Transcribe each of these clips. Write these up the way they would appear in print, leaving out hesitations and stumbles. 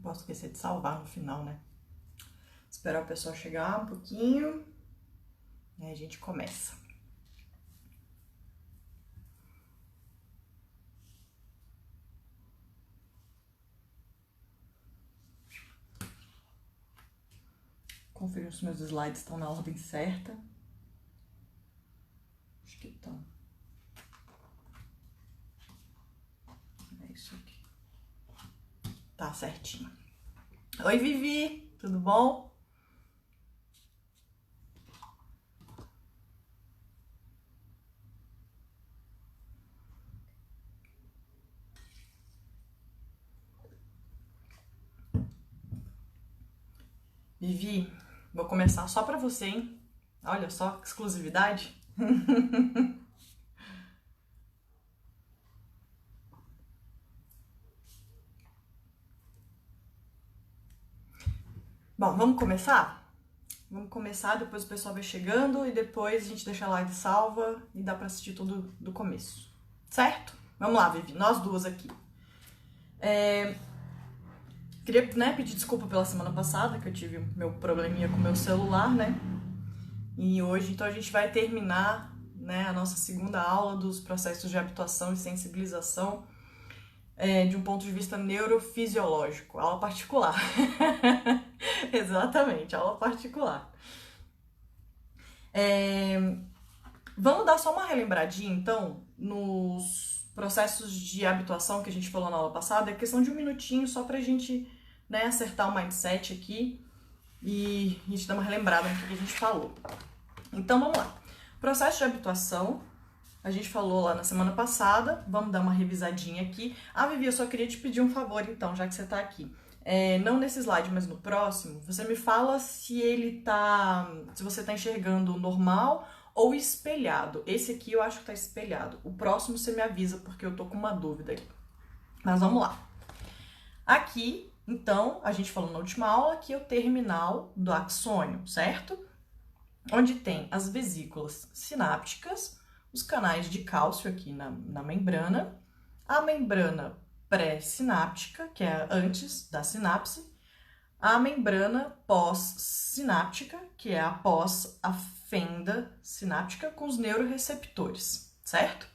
Não posso esquecer de salvar no final, né? Esperar o pessoal chegar um pouquinho e aí a gente começa. Conferir se meus slides estão na ordem certa. Acho que estão. É isso aqui. Tá certinho. Oi, Vivi, tudo bom? Vivi, vou começar só pra você, hein? Olha só, que exclusividade. Bom, vamos começar? Vamos começar, depois o pessoal vai chegando e depois a gente deixa a live salva e dá pra assistir tudo do começo. Certo? Vamos lá, Vivi, nós duas aqui. Queria, né, pedir desculpa pela semana passada, que eu tive meu probleminha com o meu celular, né? E hoje, então, a gente vai terminar, né, a nossa segunda aula dos processos de habituação e sensibilização de um ponto de vista neurofisiológico, aula particular. Exatamente, aula particular. Vamos dar só uma relembradinha, então, nos processos de habituação que a gente falou na aula passada. É questão de um minutinho só pra gente, né, acertar o mindset aqui e a gente dar uma relembrada no que a gente falou. Então, vamos lá. Processo de habituação, a gente falou lá na semana passada, vamos dar uma revisadinha aqui. Ah, Vivi, eu só queria te pedir um favor, então, já que você tá aqui. Não nesse slide, mas no próximo, você me fala se se você tá enxergando normal ou espelhado. Esse aqui eu acho que tá espelhado. O próximo você me avisa, porque eu tô com uma dúvida aqui. Mas vamos lá. Aqui, então, a gente falou na última aula que é o terminal do axônio, certo? Onde tem as vesículas sinápticas, os canais de cálcio aqui na membrana, a membrana pré-sináptica, que é antes da sinapse, a membrana pós-sináptica, que é após a fenda sináptica, com os neuroreceptores, certo?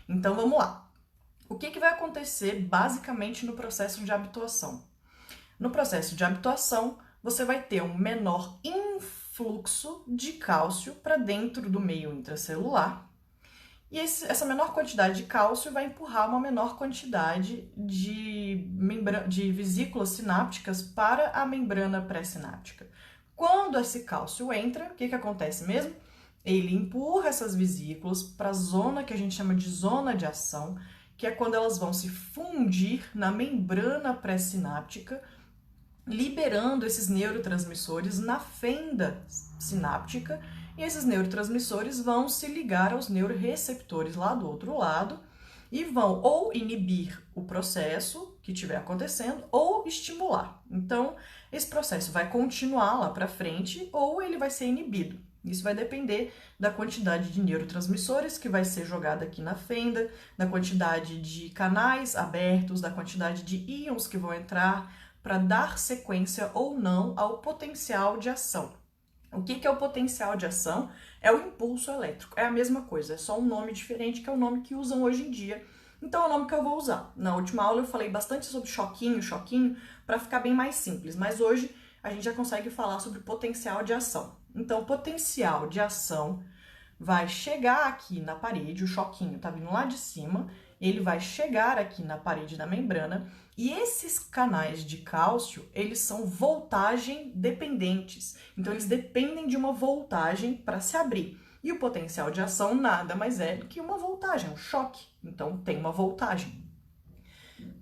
Então, vamos lá. O que vai acontecer basicamente no processo de habituação? No processo de habituação, você vai ter um menor influxo de cálcio para dentro do meio intracelular, e essa menor quantidade de cálcio vai empurrar uma menor quantidade de vesículas sinápticas para a membrana pré-sináptica. Quando esse cálcio entra, o que acontece mesmo? Ele empurra essas vesículas para a zona que a gente chama de zona de ação, que é quando elas vão se fundir na membrana pré-sináptica, liberando esses neurotransmissores na fenda sináptica, e esses neurotransmissores vão se ligar aos neuroreceptores lá do outro lado e vão ou inibir o processo que estiver acontecendo ou estimular. Então, esse processo vai continuar lá para frente ou ele vai ser inibido. Isso vai depender da quantidade de neurotransmissores que vai ser jogada aqui na fenda, da quantidade de canais abertos, da quantidade de íons que vão entrar para dar sequência ou não ao potencial de ação. O que é o potencial de ação? É o impulso elétrico. É a mesma coisa, é só um nome diferente, que é o nome que usam hoje em dia. Então é o nome que eu vou usar. Na última aula eu falei bastante sobre choquinho, para ficar bem mais simples. Mas hoje a gente já consegue falar sobre potencial de ação. Então, o potencial de ação vai chegar aqui na parede, o choquinho tá vindo lá de cima, ele vai chegar aqui na parede da membrana, e esses canais de cálcio, eles são voltagem dependentes. Então, eles dependem de uma voltagem para se abrir. E o potencial de ação nada mais é do que uma voltagem, um choque. Então, tem uma voltagem.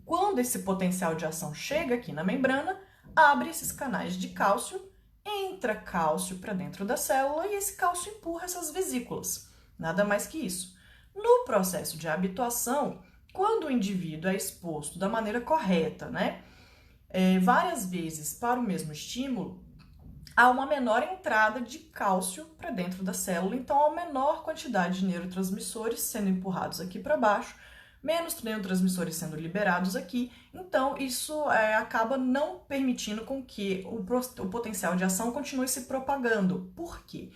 Quando esse potencial de ação chega aqui na membrana, abre esses canais de cálcio, entra cálcio para dentro da célula e esse cálcio empurra essas vesículas. Nada mais que isso. No processo de habituação, quando o indivíduo é exposto da maneira correta, né, várias vezes para o mesmo estímulo, há uma menor entrada de cálcio para dentro da célula, então há uma menor quantidade de neurotransmissores sendo empurrados aqui para baixo, menos neurotransmissores sendo liberados aqui. Então, isso acaba não permitindo com que o potencial de ação continue se propagando. Por quê?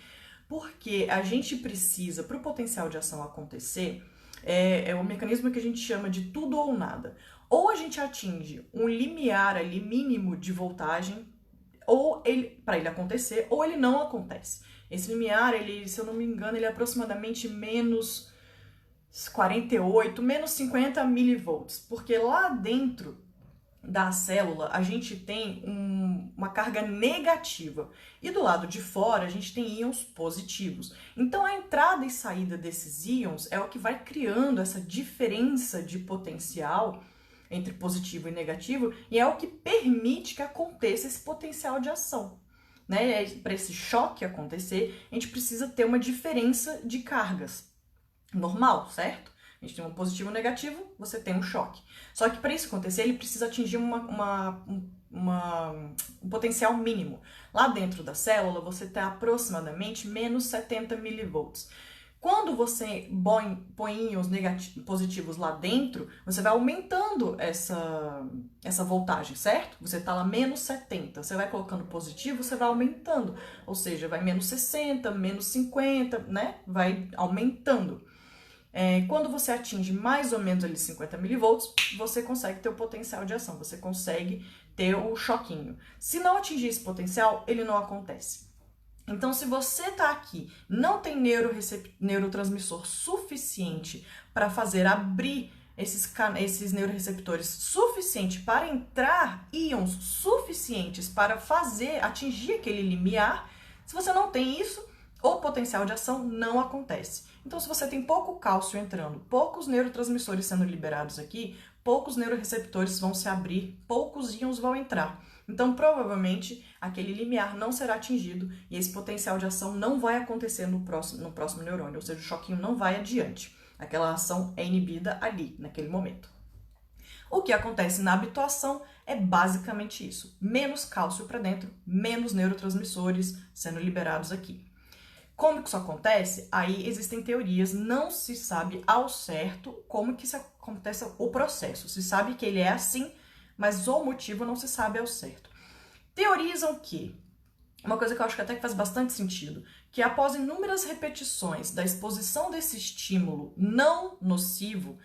Porque a gente precisa, para o potencial de ação acontecer, é um mecanismo que a gente chama de tudo ou nada. Ou a gente atinge um limiar ali mínimo de voltagem, ou para ele acontecer, ou ele não acontece. Esse limiar, ele, se eu não me engano, ele é aproximadamente menos 48, menos 50 milivolts, porque lá dentro da célula a gente tem uma carga negativa e do lado de fora a gente tem íons positivos. Então a entrada e saída desses íons é o que vai criando essa diferença de potencial entre positivo e negativo e é o que permite que aconteça esse potencial de ação. Né? Para esse choque acontecer, a gente precisa ter uma diferença de cargas. Normal, certo? A gente tem um positivo e um negativo, você tem um choque. Só que para isso acontecer, ele precisa atingir um potencial mínimo. Lá dentro da célula, você tem aproximadamente menos 70 milivolts. Quando você põe íons positivos lá dentro, você vai aumentando essa voltagem, certo? Você está lá menos 70, você vai colocando positivo, você vai aumentando. Ou seja, vai menos 60, menos 50, né? Vai aumentando. Quando você atinge mais ou menos ali 50 milivolts, você consegue ter o potencial de ação, você consegue ter o choquinho. Se não atingir esse potencial, ele não acontece. Então, se você está aqui, não tem neurotransmissor suficiente para fazer abrir esses neuroreceptores suficiente para entrar íons suficientes para atingir aquele limiar, se você não tem isso, o potencial de ação não acontece. Então, se você tem pouco cálcio entrando, poucos neurotransmissores sendo liberados aqui, poucos neuroreceptores vão se abrir, poucos íons vão entrar. Então, provavelmente, aquele limiar não será atingido e esse potencial de ação não vai acontecer no próximo neurônio, ou seja, o choquinho não vai adiante. Aquela ação é inibida ali, naquele momento. O que acontece na habituação é basicamente isso. Menos cálcio para dentro, menos neurotransmissores sendo liberados aqui. Como que isso acontece? Aí existem teorias, não se sabe ao certo como que isso acontece o processo. Se sabe que ele é assim, mas o motivo não se sabe ao certo. Teorizam que, uma coisa que eu acho que até que faz bastante sentido, que após inúmeras repetições da exposição desse estímulo não nocivo,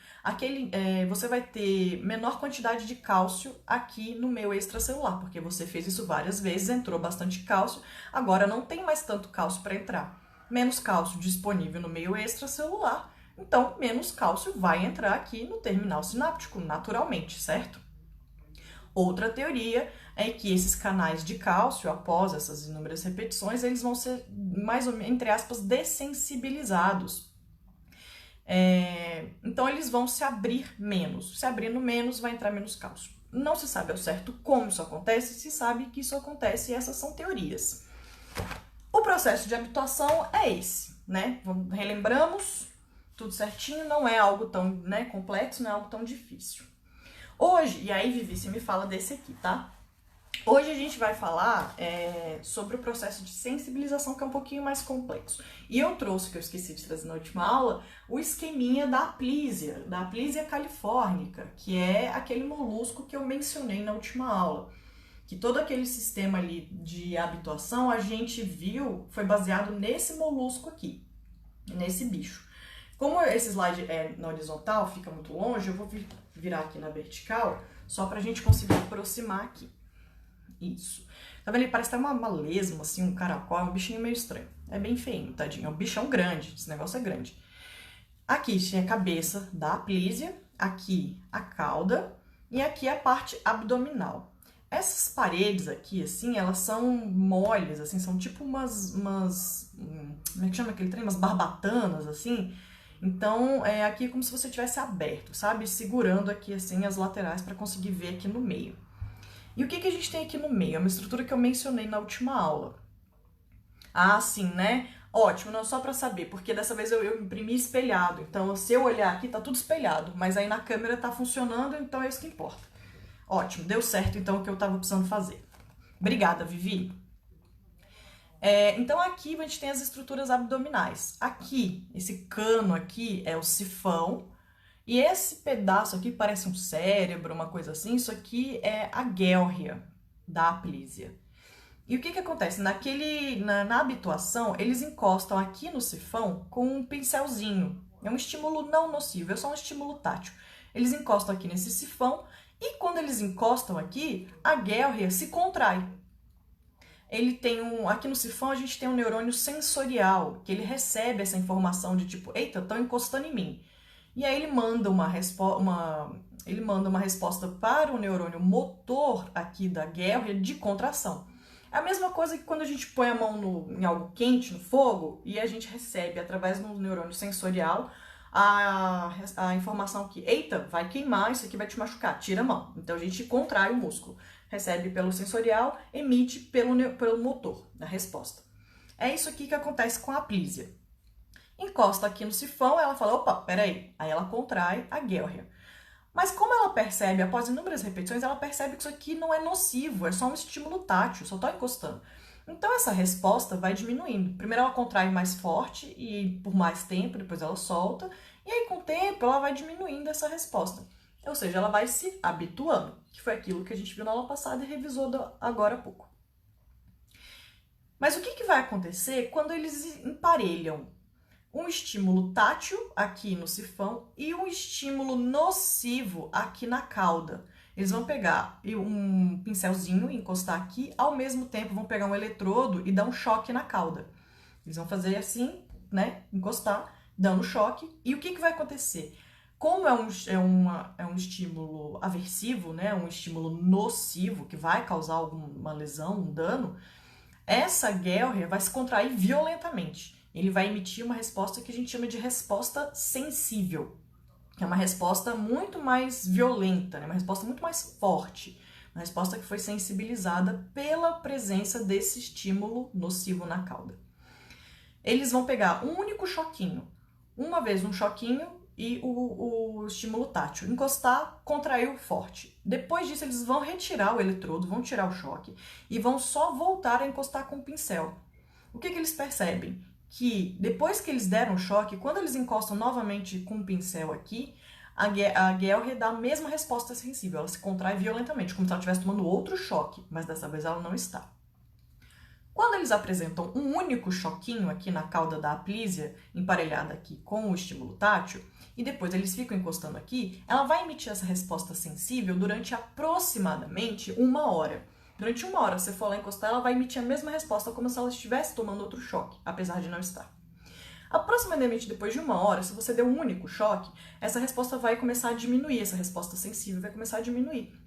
você vai ter menor quantidade de cálcio aqui no meio extracelular, porque você fez isso várias vezes, entrou bastante cálcio, agora não tem mais tanto cálcio para entrar. Menos cálcio disponível no meio extracelular, então menos cálcio vai entrar aqui no terminal sináptico, naturalmente, certo? Outra teoria é que esses canais de cálcio, após essas inúmeras repetições, eles vão ser, mais ou menos, entre aspas, dessensibilizados. Então, eles vão se abrir menos. Se abrindo menos, vai entrar menos cálcio. Não se sabe ao certo como isso acontece, se sabe que isso acontece e essas são teorias. O processo de habituação é esse, né? Relembramos, tudo certinho, não é algo tão complexo, não é algo tão difícil. Hoje, e aí Vivi, você me fala desse aqui, tá? Hoje a gente vai falar sobre o processo de sensibilização, que é um pouquinho mais complexo. E eu trouxe, que eu esqueci de trazer na última aula, o esqueminha da Aplysia californica, que é aquele molusco que eu mencionei na última aula. Que todo aquele sistema ali de habituação a gente viu foi baseado nesse molusco aqui, nesse bicho. Como esse slide é na horizontal, fica muito longe, eu vou virar aqui na vertical, só pra gente conseguir aproximar aqui. Isso. Tá vendo? Ele parece até uma lesma, assim, um caracol, é um bichinho meio estranho. É bem feinho, tadinho, é um bichão grande, esse negócio é grande. Aqui tem a cabeça da Aplysia, aqui a cauda e aqui a parte abdominal. Essas paredes aqui, assim, elas são moles, assim, são tipo umas como é que chama aquele trem? Umas barbatanas, assim. Então, aqui é como se você tivesse aberto, sabe? Segurando aqui, assim, as laterais para conseguir ver aqui no meio. E o que a gente tem aqui no meio? É uma estrutura que eu mencionei na última aula. Ah, sim, né? Ótimo, não, só para saber, porque dessa vez eu imprimi espelhado. Então, se eu olhar aqui, tá tudo espelhado, mas aí na câmera tá funcionando, então é isso que importa. Ótimo, deu certo então o que eu estava precisando fazer. Obrigada, Vivi. Então aqui a gente tem as estruturas abdominais. Aqui, esse cano aqui é o sifão E esse pedaço aqui parece um cérebro, uma coisa assim, isso aqui é a guélria da aplísia. E o que acontece? Na habituação, eles encostam aqui no sifão com um pincelzinho. É um estímulo não nocivo, é só um estímulo tátil. Eles encostam aqui nesse sifão e quando eles encostam aqui, a guélria se contrai. Aqui no sifão a gente tem um neurônio sensorial, que ele recebe essa informação de tipo, eita, estão encostando em mim. E aí ele manda uma resposta para o neurônio motor aqui da guélria de contração. É a mesma coisa que quando a gente põe a mão em algo quente, no fogo, e a gente recebe através do neurônio sensorial a informação que, eita, vai queimar, isso aqui vai te machucar, tira a mão. Então a gente contrai o músculo. Recebe pelo sensorial, emite pelo motor, a resposta. É isso aqui que acontece com a aplísia. Encosta aqui no sifão, ela fala, opa, peraí. Aí ela contrai a guélria. Mas como ela percebe, após inúmeras repetições, ela percebe que isso aqui não é nocivo, é só um estímulo tátil, só tô encostando. Então essa resposta vai diminuindo. Primeiro ela contrai mais forte e por mais tempo, depois ela solta, e aí com o tempo ela vai diminuindo essa resposta. Ou seja, ela vai se habituando, que foi aquilo que a gente viu na aula passada e revisou agora há pouco. Mas o que vai acontecer quando eles emparelham um estímulo tátil aqui no sifão e um estímulo nocivo aqui na cauda? Eles vão pegar um pincelzinho e encostar aqui, ao mesmo tempo vão pegar um eletrodo e dar um choque na cauda. Eles vão fazer assim, né, encostar, dando choque, e o que vai acontecer? Como é um estímulo aversivo, né, um estímulo nocivo, que vai causar alguma lesão, um dano, essa guélria vai se contrair violentamente. Ele vai emitir uma resposta que a gente chama de resposta sensível, que é uma resposta muito mais violenta, né, uma resposta muito mais forte, uma resposta que foi sensibilizada pela presença desse estímulo nocivo na cauda. Eles vão pegar um único choquinho, uma vez um choquinho, e o estímulo tátil. Encostar, contraiu forte. Depois disso, eles vão retirar o eletrodo, vão tirar o choque e vão só voltar a encostar com o pincel. O que eles percebem? Que depois que eles deram o choque, quando eles encostam novamente com o pincel aqui, a guélria dá a mesma resposta sensível. Ela se contrai violentamente, como se ela estivesse tomando outro choque, mas dessa vez ela não está. Quando eles apresentam um único choquinho aqui na cauda da aplísia, emparelhada aqui com o estímulo tátil, e depois eles ficam encostando aqui, ela vai emitir essa resposta sensível durante aproximadamente 1 hora. Durante 1 hora, se você for lá encostar, ela vai emitir a mesma resposta como se ela estivesse tomando outro choque, apesar de não estar. Aproximadamente depois de 1 hora, se você der um único choque, essa resposta vai começar a diminuir, essa resposta sensível vai começar a diminuir.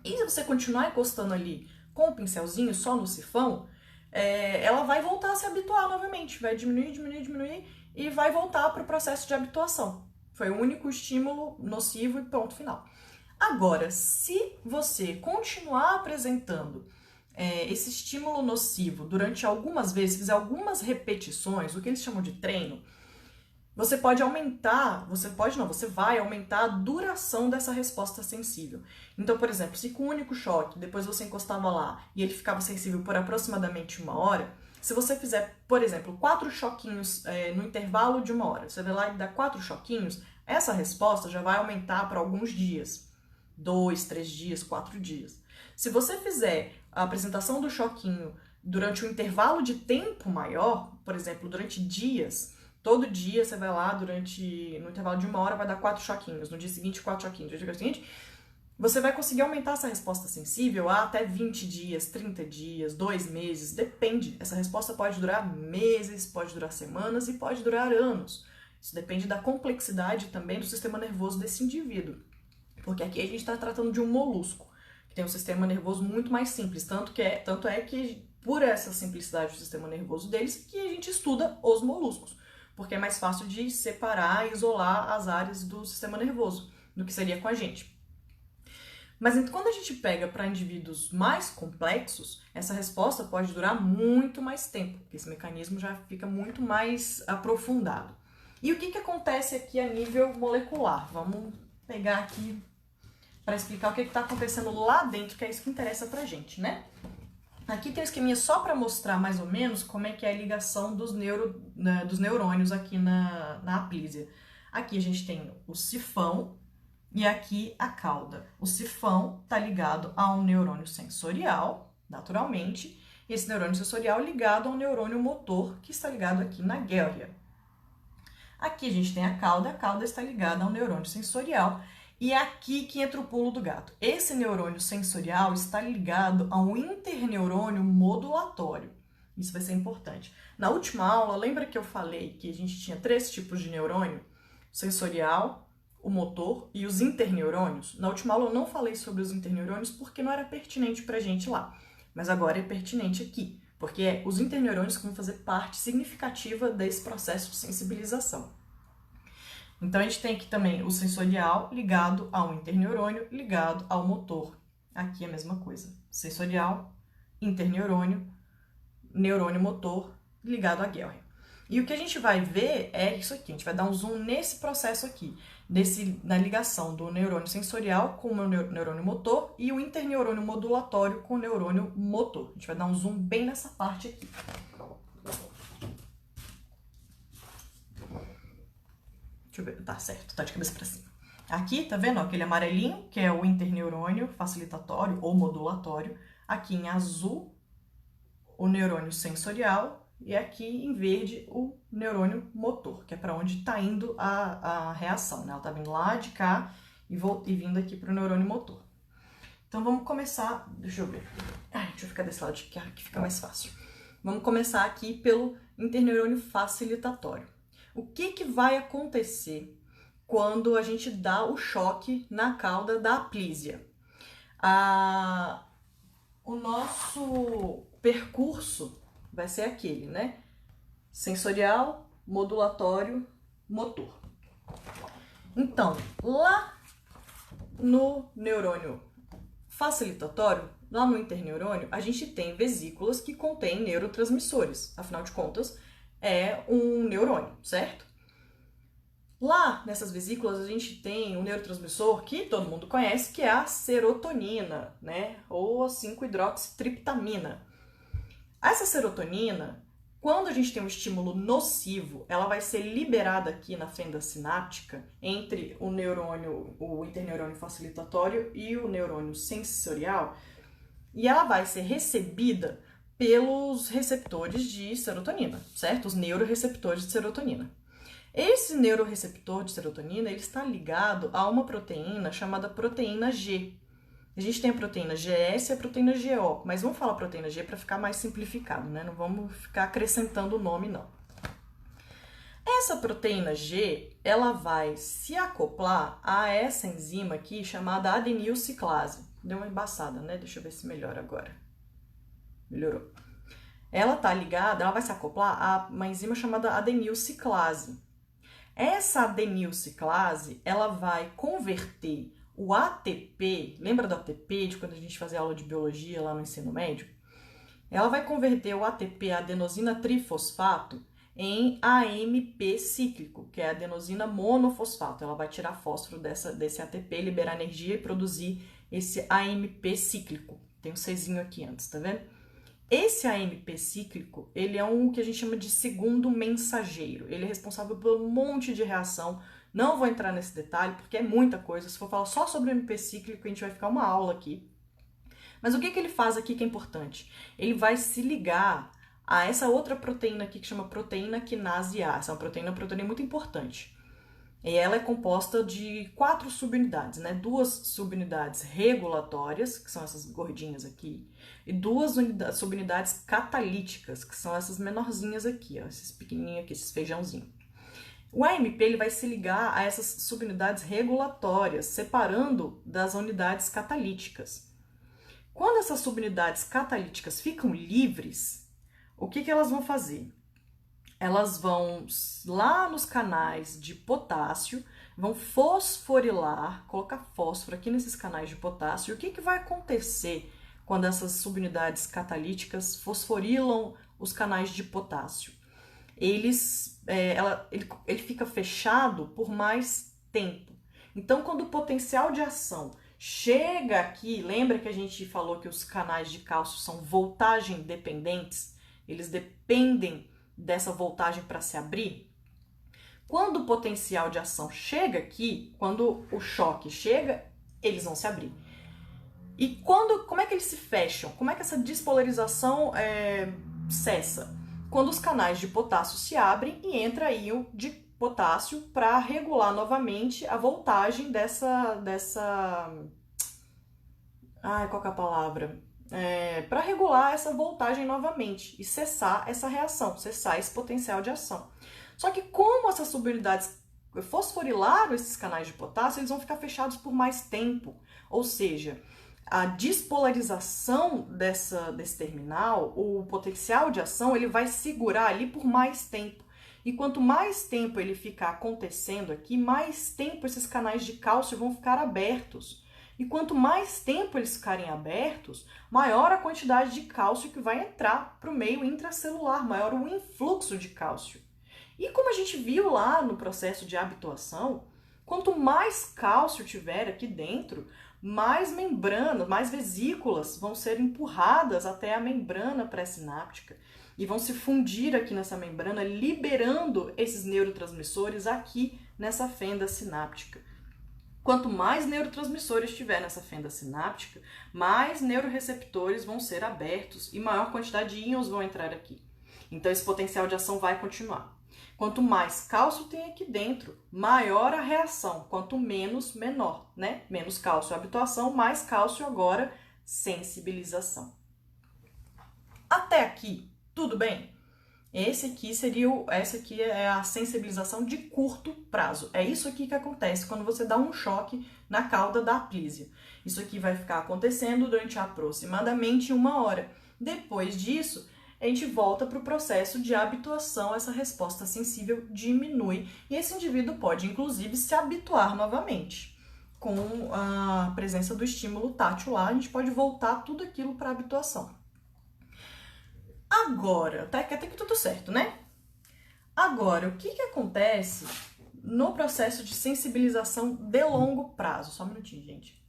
E se você continuar encostando ali com o pincelzinho só no sifão, ela vai voltar a se habituar novamente, vai diminuir e vai voltar para o processo de habituação. Foi o único estímulo nocivo e ponto final. Agora, se você continuar apresentando esse estímulo nocivo durante algumas vezes, fizer algumas repetições, o que eles chamam de treino, você vai aumentar a duração dessa resposta sensível. Então, por exemplo, se com um único choque, depois você encostava lá e ele ficava sensível por aproximadamente 1 hora, se você fizer, por exemplo, 4 choquinhos no intervalo de 1 hora, você vai lá e dá 4 choquinhos, essa resposta já vai aumentar para alguns dias. 2, 3 dias, 4 dias. Se você fizer a apresentação do choquinho durante um intervalo de tempo maior, por exemplo, durante dias, todo dia você vai lá no intervalo de 1 hora, vai dar 4 choquinhos, no dia seguinte 4 choquinhos, no dia seguinte, você vai conseguir aumentar essa resposta sensível a até 20 dias, 30 dias, 2 meses, depende. Essa resposta pode durar meses, pode durar semanas e pode durar anos. Isso depende da complexidade também do sistema nervoso desse indivíduo. Porque aqui a gente está tratando de um molusco, que tem um sistema nervoso muito mais simples. Tanto é que, por essa simplicidade do sistema nervoso deles, que a gente estuda os moluscos. Porque é mais fácil de separar e isolar as áreas do sistema nervoso do que seria com a gente. Mas quando a gente pega para indivíduos mais complexos, essa resposta pode durar muito mais tempo, porque esse mecanismo já fica muito mais aprofundado. E o que acontece aqui a nível molecular? Vamos pegar aqui para explicar o que está acontecendo lá dentro, que é isso que interessa pra gente, né? Aqui tem um esqueminha só para mostrar mais ou menos como é que é a ligação dos neurônios aqui na aplísia. Aqui a gente tem o sifão e aqui a cauda. O sifão está ligado a um neurônio sensorial, naturalmente, e esse neurônio sensorial ligado a um neurônio motor, que está ligado aqui na guélria. Aqui a gente tem a cauda está ligada a um neurônio sensorial, e é aqui que entra o pulo do gato. Esse neurônio sensorial está ligado a um interneurônio modulatório. Isso vai ser importante. Na última aula, lembra que eu falei que a gente tinha 3 tipos de neurônio? O sensorial, o motor e os interneurônios. Na última aula eu não falei sobre os interneurônios porque não era pertinente pra gente lá. Mas agora é pertinente aqui, porque é os interneurônios que vão fazer parte significativa desse processo de sensibilização. Então, a gente tem aqui também o sensorial ligado a um interneurônio ligado ao motor. Aqui é a mesma coisa. Sensorial, interneurônio, neurônio motor ligado à guélria. E o que a gente vai ver é isso aqui. A gente vai dar um zoom nesse processo aqui, na ligação do neurônio sensorial com o neurônio motor e o interneurônio modulatório com o neurônio motor. A gente vai dar um zoom bem nessa parte aqui. Deixa eu ver, tá certo, tá de cabeça pra cima. Aqui, tá vendo, ó, aquele amarelinho, que é o interneurônio facilitatório ou modulatório. Aqui em azul, o neurônio sensorial. E aqui em verde, o neurônio motor, que é para onde está indo a reação, né? Ela tá vindo lá de cá e vindo aqui para o neurônio motor. Então, vamos começar... Deixa eu ver. Deixa eu ficar desse lado de cá, que fica mais fácil. Vamos começar aqui pelo interneurônio facilitatório. O que vai acontecer quando a gente dá o choque na cauda da aplísia? O nosso percurso vai ser aquele, né? Sensorial, modulatório, motor. Então, lá no neurônio facilitatório, lá no interneurônio, a gente tem vesículas que contêm neurotransmissores. Afinal de contas, é um neurônio, certo? Lá nessas vesículas a gente tem um neurotransmissor que todo mundo conhece, que é a serotonina, né? Ou a 5-hidroxitriptamina. Essa serotonina, quando a gente tem um estímulo nocivo, ela vai ser liberada aqui na fenda sináptica entre o interneurônio facilitatório e o neurônio sensorial, e ela vai ser recebida pelos receptores de serotonina, certo? Os neuroreceptores de serotonina. Esse neuroreceptor de serotonina, ele está ligado a uma proteína chamada proteína G. A gente tem a proteína GS e a proteína GO, mas vamos falar proteína G para ficar mais simplificado, né? Não vamos ficar acrescentando o nome, não. Essa proteína G, ela vai se acoplar a essa enzima aqui chamada adenilciclase. Deu uma embaçada, né? Deixa eu ver se melhora agora. Melhorou. Ela tá ligada, ela vai se acoplar a uma enzima chamada adenilciclase. Essa adenilciclase, ela vai converter o ATP, lembra do ATP de quando a gente fazia aula de biologia lá no ensino médio? Ela vai converter o ATP, a adenosina trifosfato, em AMP cíclico, que é a adenosina monofosfato. Ela vai tirar fósforo desse ATP, liberar energia e produzir esse AMP cíclico. Tem um Czinho aqui antes, tá vendo? Esse AMP cíclico, ele é um que a gente chama de segundo mensageiro. Ele é responsável por um monte de reação. Não vou entrar nesse detalhe, porque é muita coisa. Se for falar só sobre o AMP cíclico, a gente vai ficar uma aula aqui. Mas o que ele faz aqui que é importante? Ele vai se ligar a essa outra proteína aqui que chama proteína quinase A. Essa é uma proteína muito importante. E ela é composta de 4 subunidades, né? 2 subunidades regulatórias, que são essas gordinhas aqui, e 2 subunidades catalíticas, que são essas menorzinhas aqui, ó, esses pequenininhos aqui, esses feijãozinhos. O AMP ele vai se ligar a essas subunidades regulatórias, separando das unidades catalíticas. Quando essas subunidades catalíticas ficam livres, o que elas vão fazer? Elas vão lá nos canais de potássio, vão fosforilar, colocar fósforo aqui nesses canais de potássio. E o que vai acontecer quando essas subunidades catalíticas fosforilam os canais de potássio? Ele fica fechado por mais tempo. Então, quando o potencial de ação chega aqui, lembra que a gente falou que os canais de cálcio são voltagem dependentes? Eles dependem dessa voltagem para se abrir. Quando o potencial de ação chega aqui, quando o choque chega, eles vão se abrir. E como é que eles se fecham? Como é que essa despolarização cessa? Quando os canais de potássio se abrem e entra íon de potássio para regular novamente a voltagem qual que é a palavra? Para regular essa voltagem novamente e cessar essa reação, cessar esse potencial de ação. Só que como essas subunidades fosforilaram esses canais de potássio, eles vão ficar fechados por mais tempo. Ou seja, a despolarização desse terminal, o potencial de ação, ele vai segurar ali por mais tempo. E quanto mais tempo ele ficar acontecendo aqui, mais tempo esses canais de cálcio vão ficar abertos. E quanto mais tempo eles ficarem abertos, maior a quantidade de cálcio que vai entrar para o meio intracelular, maior o influxo de cálcio. E como a gente viu lá no processo de habituação, quanto mais cálcio tiver aqui dentro, mais membranas, mais vesículas vão ser empurradas até a membrana pré-sináptica e vão se fundir aqui nessa membrana, liberando esses neurotransmissores aqui nessa fenda sináptica. Quanto mais neurotransmissores tiver nessa fenda sináptica, mais neuroreceptores vão ser abertos e maior quantidade de íons vão entrar aqui. Então esse potencial de ação vai continuar. Quanto mais cálcio tem aqui dentro, maior a reação. Quanto menos, menor, né? Menos cálcio habituação, mais cálcio agora sensibilização. Até aqui, tudo bem? Essa aqui é a sensibilização de curto prazo. É isso aqui que acontece quando você dá um choque na cauda da apísia. Isso aqui vai ficar acontecendo durante aproximadamente 1 hora. Depois disso, a gente volta para o processo de habituação, essa resposta sensível diminui e esse indivíduo pode, inclusive, se habituar novamente. Com a presença do estímulo tátil lá, a gente pode voltar tudo aquilo para a habituação. Agora, até que tudo certo, né? Agora, o que acontece no processo de sensibilização de longo prazo? Só um minutinho, gente.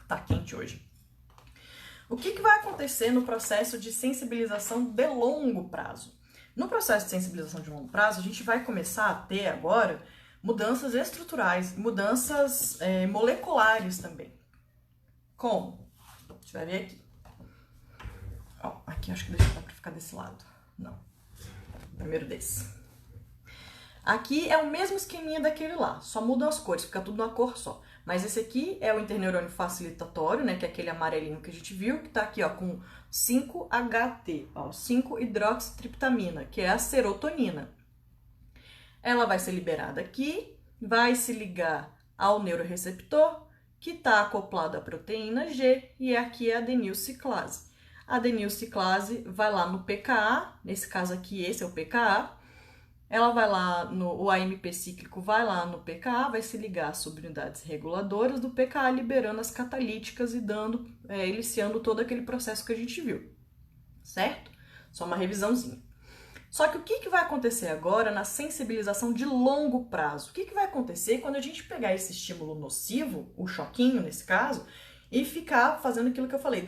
Tá quente hoje. O que vai acontecer no processo de sensibilização de longo prazo? No processo de sensibilização de longo prazo, a gente vai começar a ter agora mudanças estruturais, mudanças moleculares também. Como? A gente vai ver aqui. Ó, aqui acho que dá pra ficar desse lado. Não. Primeiro desse. Aqui é o mesmo esqueminha daquele lá, só mudam as cores, fica tudo numa cor só. Mas esse aqui é o interneurônio facilitatório, né, que é aquele amarelinho que a gente viu, que tá aqui, ó, com 5-HT, ó, 5-hidroxitriptamina, que é a serotonina. Ela vai ser liberada aqui, vai se ligar ao neuroreceptor, que está acoplado à proteína G, e aqui é a adenilciclase. A adenilciclase vai lá no PKA, nesse caso aqui, esse é o PKA. Ela vai lá, o AMP cíclico vai lá no PKA, vai se ligar às subunidades reguladoras do PKA, liberando as catalíticas e iniciando todo aquele processo que a gente viu, certo? Só uma revisãozinha. Só que o que vai acontecer agora na sensibilização de longo prazo? O que vai acontecer quando a gente pegar esse estímulo nocivo, o choquinho nesse caso, e ficar fazendo aquilo que eu falei,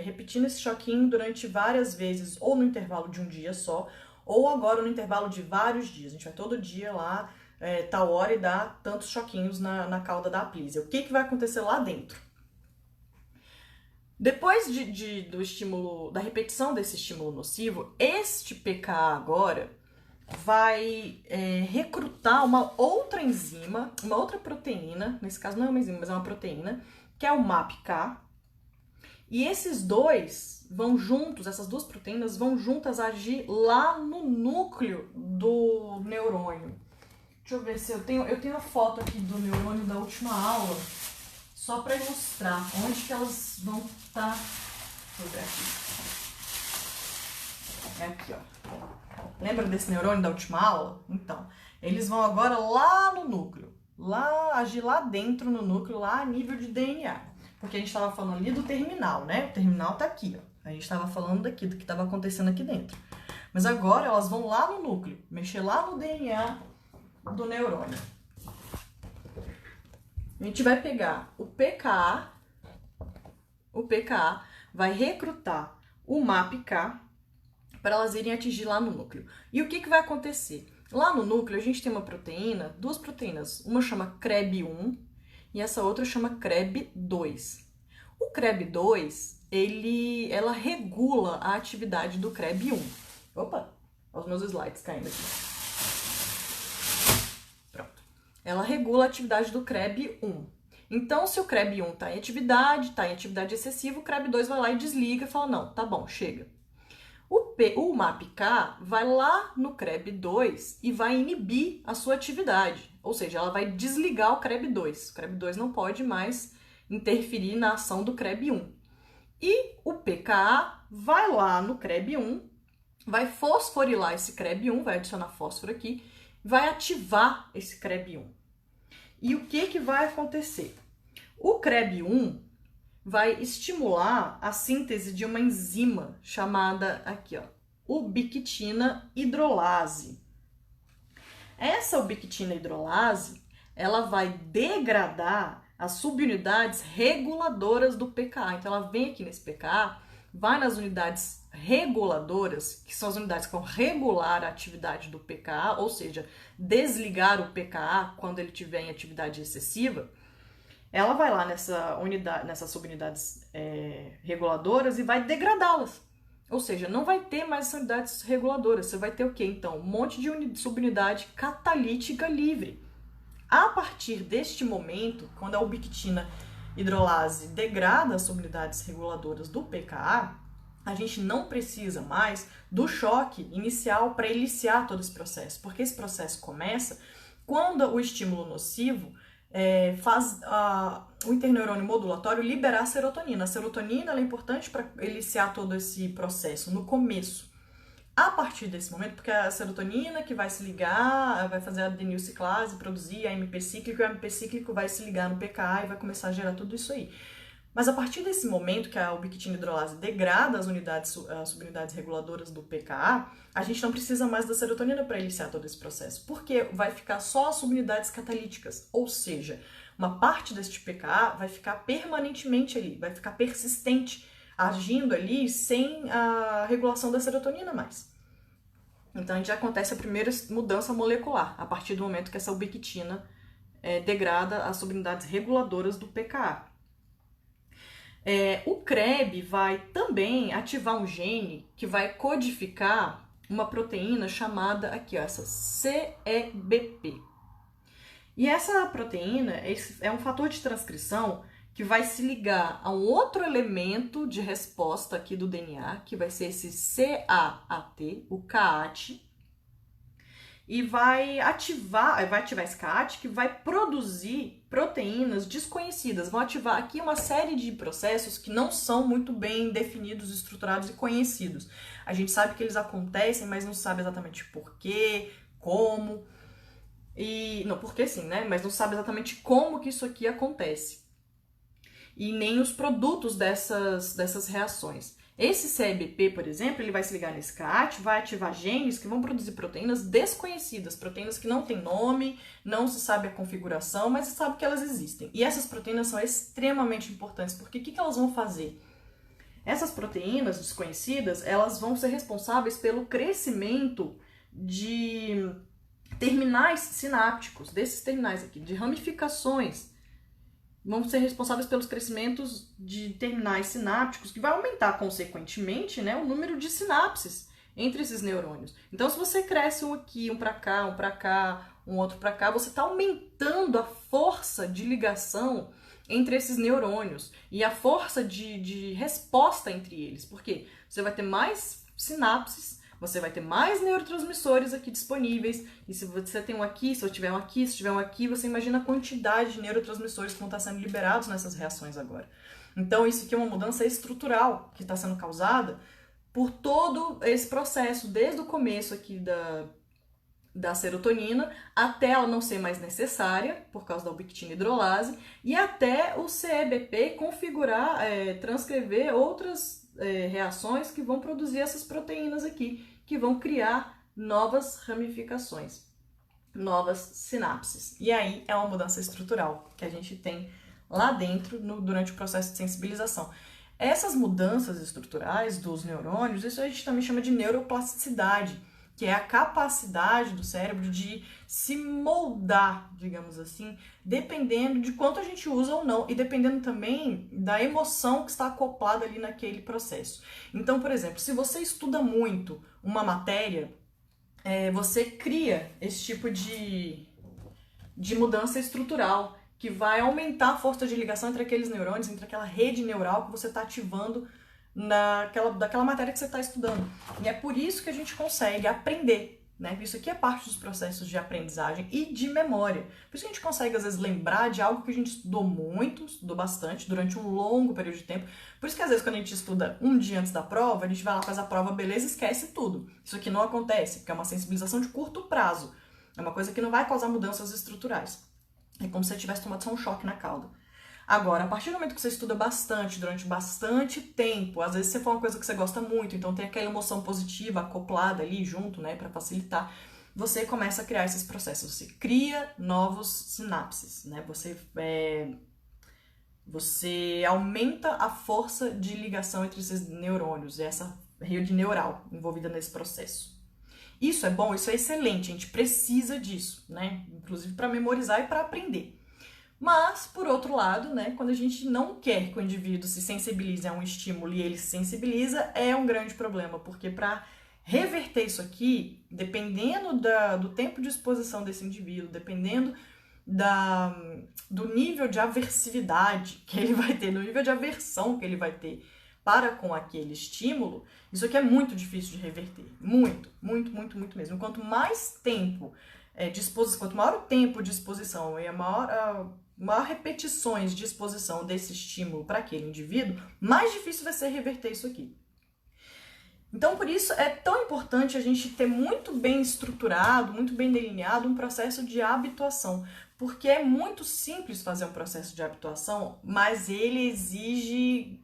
repetindo esse choquinho durante várias vezes, ou no intervalo de um dia só, ou agora no intervalo de vários dias. A gente vai todo dia lá, tal hora, e dar tantos choquinhos na cauda da apísia. O que vai acontecer lá dentro? Depois do estímulo, da repetição desse estímulo nocivo, este PKA agora vai recrutar uma outra enzima, uma outra proteína, nesse caso não é uma enzima, mas é uma proteína, que é o MAPK. E esses dois vão juntos, essas duas proteínas vão juntas agir lá no núcleo do neurônio. Deixa eu ver se eu tenho a foto aqui do neurônio da última aula, só para ilustrar onde que elas vão estar. Deixa eu ver aqui. É aqui, ó. Lembra desse neurônio da última aula? Então, eles vão agora lá no núcleo, agir lá dentro no núcleo, lá a nível de DNA. Porque a gente estava falando ali do terminal, né? O terminal tá aqui, ó. A gente estava falando daqui, do que estava acontecendo aqui dentro. Mas agora elas vão lá no núcleo, mexer lá no DNA do neurônio. A gente vai pegar o PKA vai recrutar o MAPK, para elas irem atingir lá no núcleo. E o que vai acontecer? Lá no núcleo a gente tem uma proteína, duas proteínas, uma chama CREB1 e essa outra chama CREB2. O CREB2, ela regula a atividade do CREB1. Opa, olha os meus slides caindo aqui. Pronto. Ela regula a atividade do CREB1. Então, se o CREB1 está em atividade excessiva, o CREB2 vai lá e desliga e fala, não, tá bom, chega. O MAPK vai lá no CREB2 e vai inibir a sua atividade, ou seja, ela vai desligar o CREB2. O CREB2 não pode mais interferir na ação do CREB1. E o PKA vai lá no CREB1, vai fosforilar esse CREB1, vai adicionar fósforo aqui, vai ativar esse CREB1. E o que vai acontecer? O CREB1 vai estimular a síntese de uma enzima chamada aqui, ó, ubiquitina hidrolase. Essa ubiquitina hidrolase, ela vai degradar as subunidades reguladoras do PKA. Então, ela vem aqui nesse PKA, vai nas unidades reguladoras, que são as unidades que vão regular a atividade do PKA, ou seja, desligar o PKA quando ele estiver em atividade excessiva. Ela vai lá nessas subunidades reguladoras e vai degradá-las. Ou seja, não vai ter mais essas unidades reguladoras. Você vai ter o quê, então? Um monte de subunidade catalítica livre. A partir deste momento, quando a ubiquitina hidrolase degrada as subunidades reguladoras do PKA, a gente não precisa mais do choque inicial para iniciar todo esse processo. Porque esse processo começa quando o estímulo nocivo faz o interneurônio modulatório liberar a serotonina. A serotonina ela é importante para iniciar todo esse processo no começo. A partir desse momento, porque é a serotonina que vai se ligar, vai fazer a adenilciclase, produzir AMP cíclico, e o AMP cíclico vai se ligar no PKA e vai começar a gerar tudo isso aí. Mas a partir desse momento que a ubiquitina hidrolase degrada as subunidades reguladoras do PKA, a gente não precisa mais da serotonina para iniciar todo esse processo, porque vai ficar só as subunidades catalíticas, ou seja, uma parte deste PKA vai ficar permanentemente ali, vai ficar persistente, agindo ali sem a regulação da serotonina mais. Então, a gente já acontece a primeira mudança molecular, a partir do momento que essa ubiquitina degrada as subunidades reguladoras do PKA. O CREB vai também ativar um gene que vai codificar uma proteína chamada aqui, ó, essa CEBP. E essa proteína é um fator de transcrição que vai se ligar a um outro elemento de resposta aqui do DNA, que vai ser esse CAAT, o CAAT, e vai ativar esse CAAT que vai produzir proteínas desconhecidas. Vão ativar aqui uma série de processos que não são muito bem definidos, estruturados e conhecidos. A gente sabe que eles acontecem, mas não sabe exatamente por quê, como. Não, porque sim, né? Mas não sabe exatamente como que isso aqui acontece. E nem os produtos dessas reações. Esse CEBP, por exemplo, ele vai se ligar nesse CAAT, vai ativar genes que vão produzir proteínas desconhecidas, proteínas que não têm nome, não se sabe a configuração, mas se sabe que elas existem. E essas proteínas são extremamente importantes, porque o que elas vão fazer? Essas proteínas desconhecidas, elas vão ser responsáveis pelo crescimento de terminais sinápticos, desses terminais aqui, de ramificações. Vão ser responsáveis pelos crescimentos de terminais sinápticos, que vai aumentar, consequentemente, né, o número de sinapses entre esses neurônios. Então, se você cresce um aqui, um para cá, um outro para cá, você está aumentando a força de ligação entre esses neurônios e a força de resposta entre eles. Por quê? Você vai ter mais sinapses, você vai ter mais neurotransmissores aqui disponíveis, e se você tem um aqui, se tiver um aqui, você imagina a quantidade de neurotransmissores que vão estar sendo liberados nessas reações agora. Então, isso aqui é uma mudança estrutural que está sendo causada por todo esse processo, desde o começo aqui da serotonina, até ela não ser mais necessária, por causa da ubiquitina hidrolase, e até o CEBP configurar, transcrever outras reações que vão produzir essas proteínas aqui, que vão criar novas ramificações, novas sinapses. E aí é uma mudança estrutural que a gente tem lá dentro durante o processo de sensibilização. Essas mudanças estruturais dos neurônios, isso a gente também chama de neuroplasticidade, que é a capacidade do cérebro de se moldar, digamos assim, dependendo de quanto a gente usa ou não, e dependendo também da emoção que está acoplada ali naquele processo. Então, por exemplo, se você estuda muito uma matéria, você cria esse tipo de mudança estrutural, que vai aumentar a força de ligação entre aqueles neurônios, entre aquela rede neural que você está ativando daquela matéria que você está estudando. E é por isso que a gente consegue aprender, né? Isso aqui é parte dos processos de aprendizagem e de memória. Por isso que a gente consegue, às vezes, lembrar de algo que a gente estudou muito, estudou bastante, durante um longo período de tempo. Por isso que, às vezes, quando a gente estuda um dia antes da prova, a gente vai lá, faz a prova, beleza, esquece tudo. Isso aqui não acontece, porque é uma sensibilização de curto prazo. É uma coisa que não vai causar mudanças estruturais. É como se você tivesse tomado só um choque na cauda. Agora, a partir do momento que você estuda bastante, durante bastante tempo, às vezes você for uma coisa que você gosta muito, então tem aquela emoção positiva acoplada ali junto, né, para facilitar, você começa a criar esses processos. Você cria novos sinapses, né? Você aumenta a força de ligação entre esses neurônios, essa rede neural envolvida nesse processo. Isso é bom, isso é excelente, a gente precisa disso, né? Inclusive para memorizar e para aprender. Mas, por outro lado, né, quando a gente não quer que o indivíduo se sensibilize a um estímulo e ele se sensibiliza, é um grande problema, porque para reverter isso aqui, dependendo do tempo de exposição desse indivíduo, dependendo do nível de aversividade que ele vai ter, do nível de aversão que ele vai ter para com aquele estímulo, isso aqui é muito difícil de reverter. Muito, muito, muito, muito mesmo. Quanto mais tempo de exposição, quanto maior o tempo de exposição e maior repetições de exposição desse estímulo para aquele indivíduo, mais difícil vai ser reverter isso aqui. Então, por isso, é tão importante a gente ter muito bem estruturado, muito bem delineado um processo de habituação, porque é muito simples fazer um processo de habituação, mas ele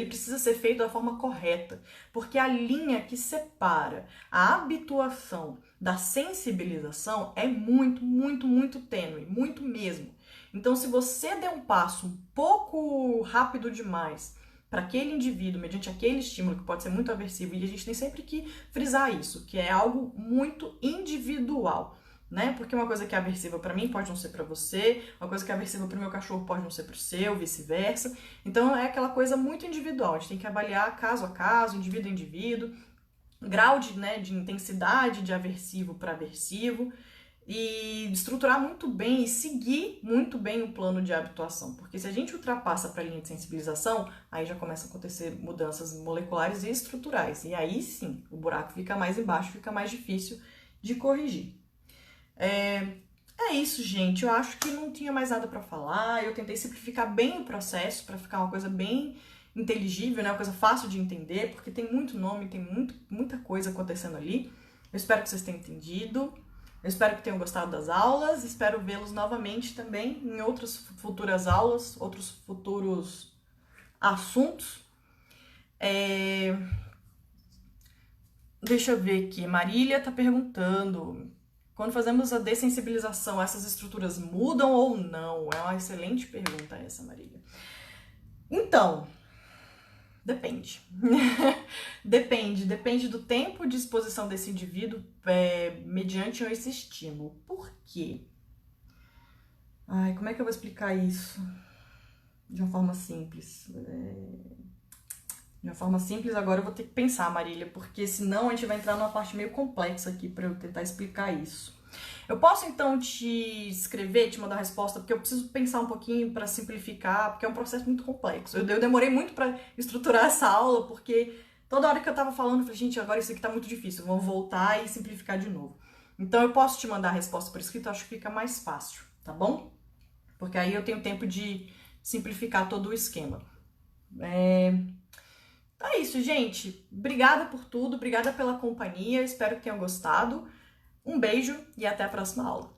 precisa ser feito da forma correta, porque a linha que separa a habituação da sensibilização é muito, muito, muito tênue, muito mesmo. Então, se você der um passo um pouco rápido demais para aquele indivíduo, mediante aquele estímulo que pode ser muito aversivo, e a gente tem sempre que frisar isso, que é algo muito individual, né? Porque uma coisa que é aversiva para mim pode não ser para você, uma coisa que é aversiva para o meu cachorro pode não ser para o seu, vice-versa. Então é aquela coisa muito individual, a gente tem que avaliar caso a caso, indivíduo a indivíduo, grau de intensidade de aversivo para aversivo, e estruturar muito bem e seguir muito bem o plano de habituação, porque se a gente ultrapassa para a linha de sensibilização, aí já começam a acontecer mudanças moleculares e estruturais, e aí sim, o buraco fica mais embaixo, fica mais difícil de corrigir. É isso, gente. Eu acho que não tinha mais nada para falar. Eu tentei simplificar bem o processo para ficar uma coisa bem inteligível, né? Uma coisa fácil de entender, porque tem muito nome, tem muita coisa acontecendo ali. Eu espero que vocês tenham entendido. Eu espero que tenham gostado das aulas. Espero vê-los novamente também em outras futuras aulas, outros futuros assuntos. Deixa eu ver aqui. Marília tá perguntando: quando fazemos a dessensibilização, essas estruturas mudam ou não? É uma excelente pergunta essa, Marília. Então, depende. Depende do tempo de exposição desse indivíduo mediante esse estímulo. Por quê? Como é que eu vou explicar isso de uma forma simples? De uma forma simples, agora eu vou ter que pensar, Marília, porque senão a gente vai entrar numa parte meio complexa aqui para eu tentar explicar isso. Eu posso, então, te escrever, te mandar a resposta, porque eu preciso pensar um pouquinho para simplificar, porque é um processo muito complexo. Eu demorei muito para estruturar essa aula, porque toda hora que eu tava falando, eu falei, gente, agora isso aqui tá muito difícil, vamos voltar e simplificar de novo. Então, eu posso te mandar a resposta por escrito, acho que fica mais fácil, tá bom? Porque aí eu tenho tempo de simplificar todo o esquema. É isso, gente. Obrigada por tudo, obrigada pela companhia, espero que tenham gostado. Um beijo e até a próxima aula.